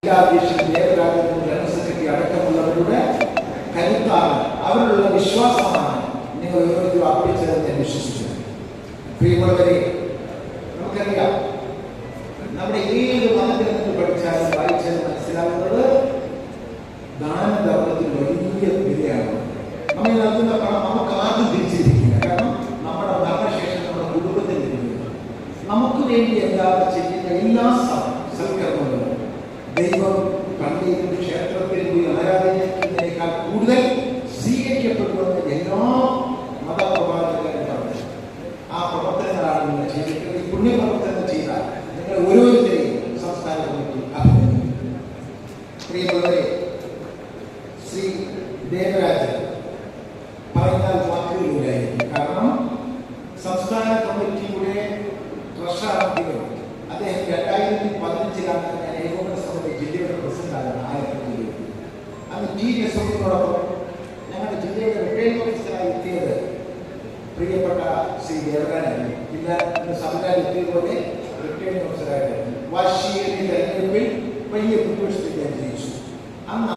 ജില്ലാധ്യക്ഷൻ Devarajan general secretary അടക്കമുള്ളവരുടെ കരുത്താണ്, അവരിലുള്ള വിശ്വാസമാണ് നിങ്ങൾ ഓരോരുത്തരും അർപ്പിച്ചതെന്ന് ഞാൻ വിശ്വസിക്കുന്നു. പ്രിയമുള്ളവരെ, നമുക്കറിയാം, നമ്മുടെ ഏത് മതഗ്രന്ഥത്തിൽ പഠിച്ചാലും വായിച്ചാലും മനസ്സിലാക്കുന്നത് ദാനധർമ്മത്തിന് വലിയ വിലയാണ്. നമ്മൾ നൽകുന്ന പണം നമുക്ക് ആദ്യം തിരിച്ചിരിക്കില്ല. കാരണം നമ്മുടെ മരണശേഷം നമ്മുടെ കുടുംബത്തിൽ നമുക്ക് വേണ്ടി എന്താണ് ചെയ്യുന്ന എല്ലാ സൽക്കർമ്മങ്ങളും ദൈവം പള്ളിയിലും ക്ഷേത്രത്തിൽ പോയി ആരാധനയ്ക്കുന്നതിനേക്കാൾ കൂടുതൽ സ്വീകരിക്കപ്പെടുമെന്ന് എല്ലാ മതപ്രവാചകരും പറഞ്ഞു. ആ പ്രവർത്തനങ്ങളാണ് നിങ്ങൾ ചെയ്തിട്ടുള്ളത്. ഈ പുണ്യപ്രവർത്തനം ചെയ്താൽ നിങ്ങൾ ഓരോരുത്തരെയും സംസ്ഥാന കമ്മിറ്റി അഭിനന്ദിക്കുന്നു. പ്രിയമുള്ളവരെ, ശ്രീ ദേവരാജൻ പറഞ്ഞാൽ വാക്കുകളിലായിരിക്കും. കാരണം സംസ്ഥാന കമ്മിറ്റിയുടെ ട്രഷറാണെങ്കിലും അദ്ദേഹം 2015 ഞാൻ ഏകോപന സമിതി ജില്ലയുടെ പ്രസിഡന്റാണ്. അന്ന് ടി രസോടൊപ്പം ഞങ്ങളുടെ ജില്ലയുടെ റിട്ടേണിംഗ് ഓഫീസറായി എത്തിയത് പ്രിയപ്പെട്ട ശ്രീ ദേവരാജൻ. ജില്ലാ സർക്കാർ എത്തിയതുപോലെ റിട്ടേണിംഗ് ഓഫീസറായിട്ട് വാശിയേറിയ തെരഞ്ഞെടുപ്പിൽ വലിയ ഭൂരിപക്ഷത്തിൽ ജയിച്ചു. അന്ന്